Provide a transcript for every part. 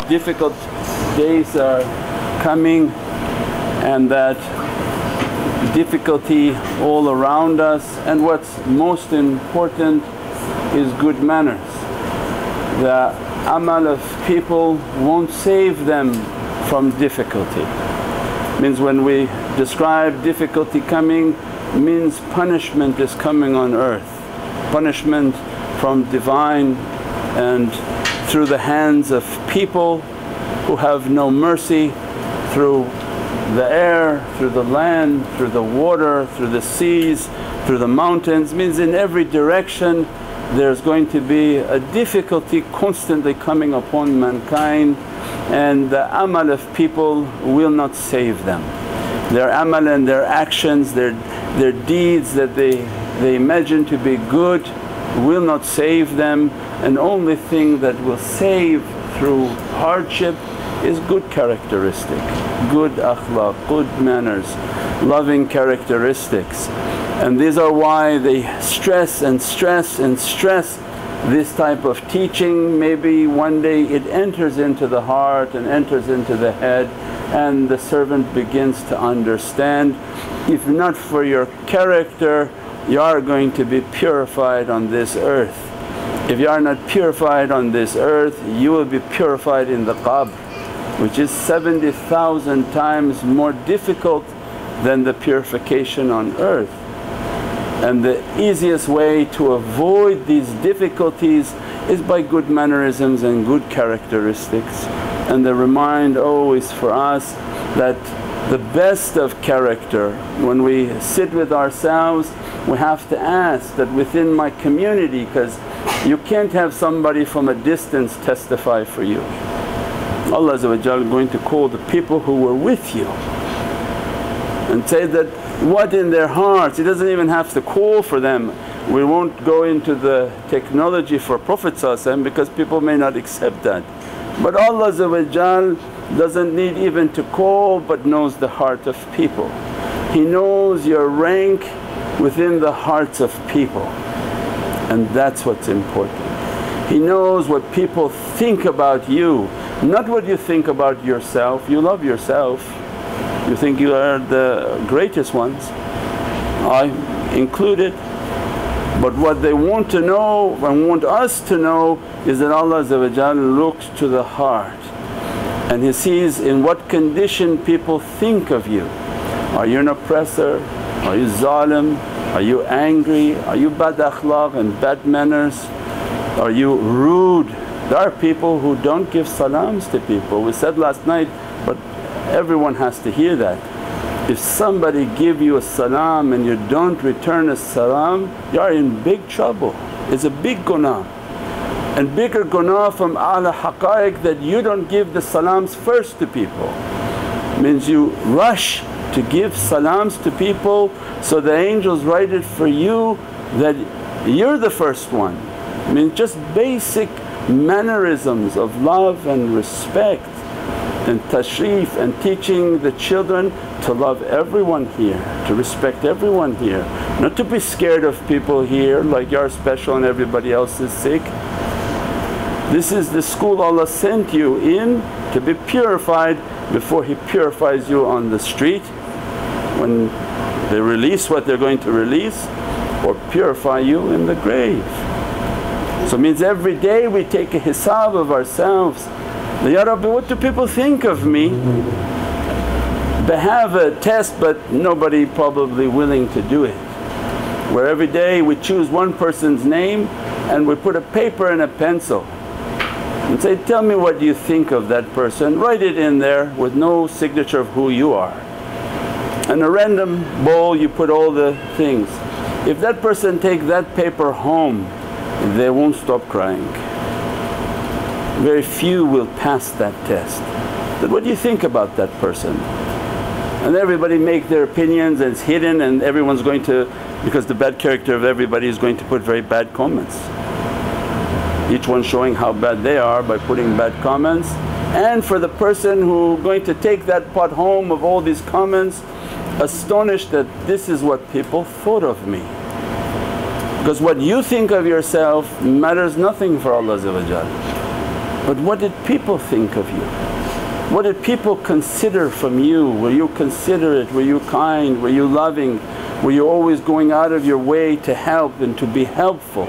difficult days are coming and that difficulty all around us, and what's most important is good manners. The amal of people won't save them from difficulty. Means when we describe difficulty coming, means punishment is coming on earth, punishment from Divine and through the hands of people who have no mercy, through the air, through the land, through the water, through the seas, through the mountains. Means in every direction there's going to be a difficulty constantly coming upon mankind, and the amal of people will not save them. Their amal and their actions, their deeds that they imagine to be good will not save them, and only thing that will save through hardship is good characteristic, good akhlaaq, good manners, loving characteristics. And these are why they stress and stress and stress this type of teaching. Maybe one day it enters into the heart and enters into the head, and the servant begins to understand, if not for your character you are going to be purified on this earth. If you are not purified on this earth, you will be purified in the qabr, which is 70,000 times more difficult than the purification on earth. And the easiest way to avoid these difficulties is by good mannerisms and good characteristics. And the remind always for us that the best of character, when we sit with ourselves we have to ask that within my community, because you can't have somebody from a distance testify for you. Allah is going to call the people who were with you and say that what in their hearts. He doesn't even have to call for them. We won't go into the technology for Prophet because people may not accept that. But Allah doesn't need even to call, but knows the heart of people. He knows your rank within the hearts of people, and that's what's important. He knows what people think about you, not what you think about yourself. You love yourself, you think you are the greatest ones, I included. But what they want to know and want us to know is that Allah looks to the heart and He sees in what condition people think of you. Are you an oppressor? Are you zalim? Are you angry? Are you bad akhlaaq and bad manners? Are you rude? There are people who don't give salams to people. We said last night, but everyone has to hear that. If somebody give you a salam and you don't return a salam, you are in big trouble. It's a big gunaah, and bigger gunaah from a'la haqqaiq that you don't give the salams first to people. Means you rush to give salams to people, so the angels write it for you that you're the first one. I mean just basic mannerisms of love and respect and tashrif, and teaching the children to love everyone here, to respect everyone here, not to be scared of people here like you're special and everybody else is sick. This is the school Allah sent you in to be purified before He purifies you on the street when they release what they're going to release, or purify you in the grave. So it means every day we take a hisab of ourselves. Ya Rabbi, what do people think of me? They have a test but nobody probably willing to do it, where every day we choose one person's name and we put a paper and a pencil and say, tell me what you think of that person, write it in there with no signature of who you are. In a random bowl you put all the things. If that person take that paper home, they won't stop crying. Very few will pass that test. But what do you think about that person? And everybody make their opinions and it's hidden, and everyone's going to, because the bad character of everybody is going to put very bad comments. Each one showing how bad they are by putting bad comments. And for the person who going to take that pot home of all these comments, astonished that this is what people thought of me. Because what you think of yourself matters nothing for Allah. But what did people think of you? What did people consider from you? Were you considerate? Were you kind? Were you loving? Were you always going out of your way to help and to be helpful,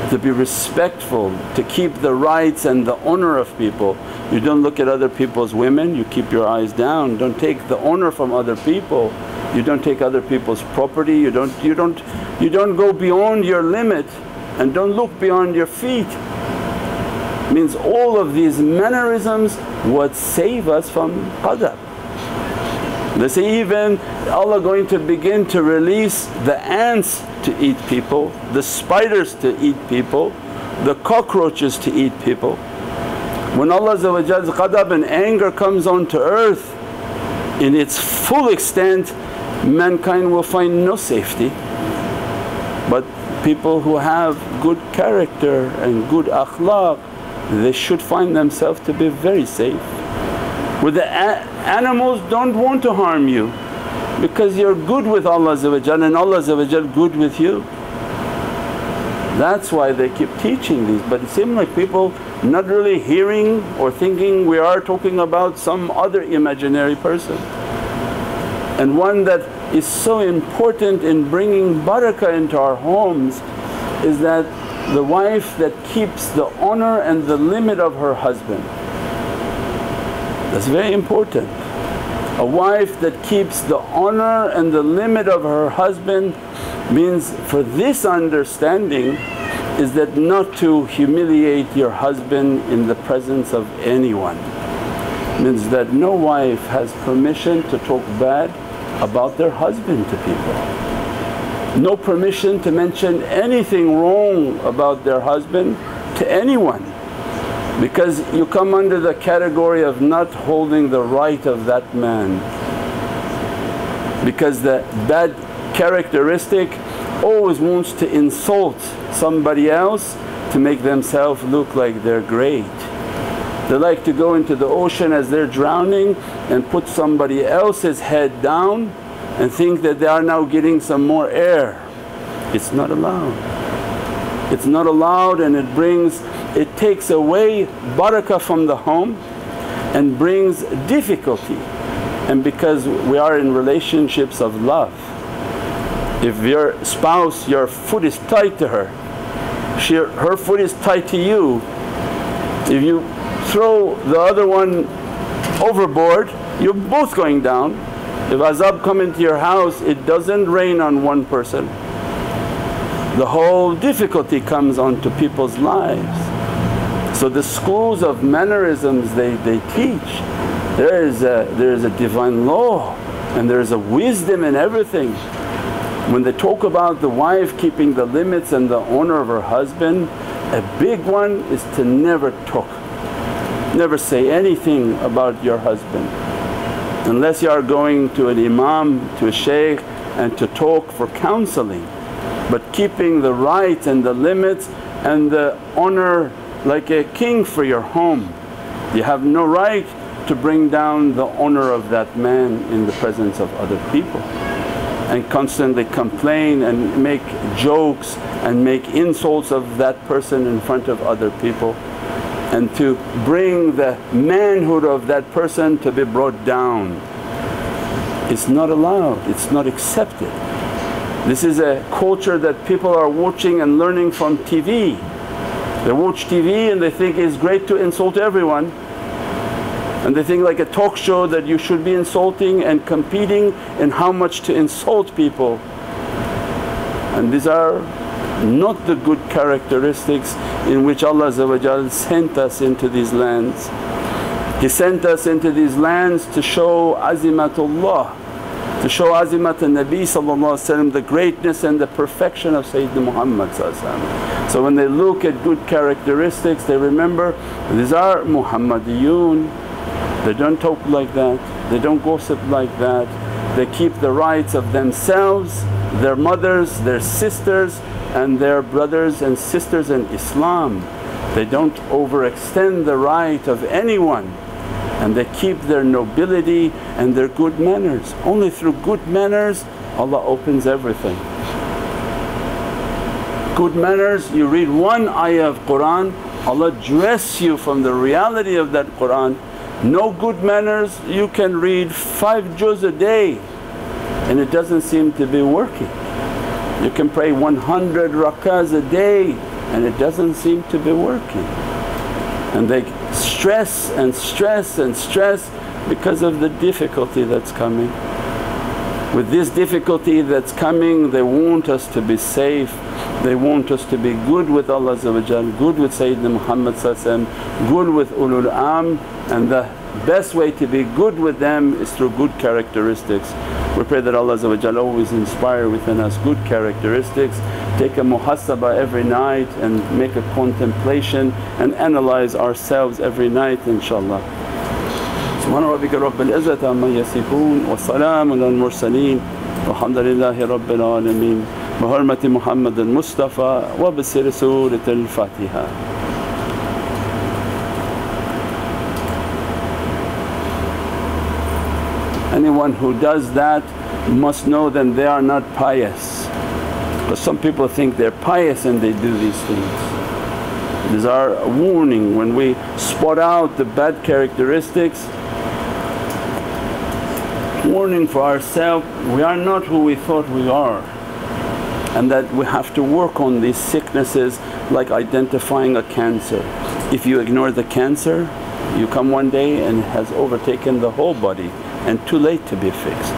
to be respectful, to keep the rights and the honour of people? You don't look at other people's women, you keep your eyes down. Don't take the honour from other people, you don't take other people's property, you don't go beyond your limit, and don't look beyond your feet. Means all of these mannerisms what save us from qadar. They say even Allah going to begin to release the ants to eat people, the spiders to eat people, the cockroaches to eat people. When Allah's ghadab and anger comes onto earth in its full extent, mankind will find no safety. But people who have good character and good akhlaaq, they should find themselves to be very safe. Where the animals don't want to harm you because you're good with Allah and Allah good with you. That's why they keep teaching these, but it seems like people not really hearing or thinking we are talking about some other imaginary person. And one that is so important in bringing barakah into our homes is that the wife that keeps the honour and the limit of her husband. That's very important. A wife that keeps the honour and the limit of her husband means, for this understanding is that not to humiliate your husband in the presence of anyone. Means that no wife has permission to talk bad about their husband to people. No permission to mention anything wrong about their husband to anyone, because you come under the category of not holding the right of that man. Because the bad characteristic always wants to insult somebody else to make themselves look like they're great. They like to go into the ocean as they're drowning and put somebody else's head down and think that they are now getting some more air. It's not allowed. It's not allowed, and it takes away barakah from the home and brings difficulty. And because we are in relationships of love, if your spouse, your foot is tight to her, her foot is tight to you, if you throw the other one overboard, you're both going down. If azab come into your house, it doesn't rain on one person, the whole difficulty comes onto people's lives. So the schools of mannerisms they teach, there is a divine law and there is a wisdom in everything. When they talk about the wife keeping the limits and the honour of her husband, a big one is to never talk, never say anything about your husband unless you are going to an imam, to a shaykh and to talk for counselling. But keeping the rights and the limits and the honour like a king for your home. You have no right to bring down the honour of that man in the presence of other people and constantly complain and make jokes and make insults of that person in front of other people, and to bring the manhood of that person to be brought down. It's not allowed, it's not accepted. This is a culture that people are watching and learning from TV. They watch TV and they think it's great to insult everyone, and they think like a talk show that you should be insulting and competing in how much to insult people. And these are not the good characteristics in which Allah sent us into these lands. He sent us into these lands to show azimatullah, to show azimat al-Nabi, the greatness and the perfection of Sayyidina Muhammad. So when they look at good characteristics, they remember these are Muhammadiyun. They don't talk like that, they don't gossip like that, they keep the rights of themselves, their mothers, their sisters and their brothers and sisters in Islam. They don't overextend the right of anyone, and they keep their nobility and their good manners. Only through good manners Allah opens everything. Good manners, you read one ayah of Qur'an, Allah dress you from the reality of that Qur'an. No good manners, you can read 5 juz a day and it doesn't seem to be working. You can pray 100 rakahs a day and it doesn't seem to be working. And they stress and stress and stress because of the difficulty that's coming. With this difficulty that's coming, they want us to be safe, they want us to be good with Allah, good with Sayyidina Muhammad, good with ulul amr, and the best way to be good with them is through good characteristics. We pray that Allah always inspire within us good characteristics. Take a muhasabah every night and make a contemplation and analyze ourselves every night inshaAllah. Subhana rabbika rabbil izzati amma yasifoon wa salaamun alal mursaleen walhamdulillahi rabbil alameen bi hurmati Muhammadan Mustafa wa bi sirri Suratul Fatiha. Anyone who does that must know that they are not pious, because some people think they're pious and they do these things. It is our warning when we spot out the bad characteristics, warning for ourselves, we are not who we thought we are, and that we have to work on these sicknesses like identifying a cancer. If you ignore the cancer, you come one day and it has overtaken the whole body and too late to be fixed.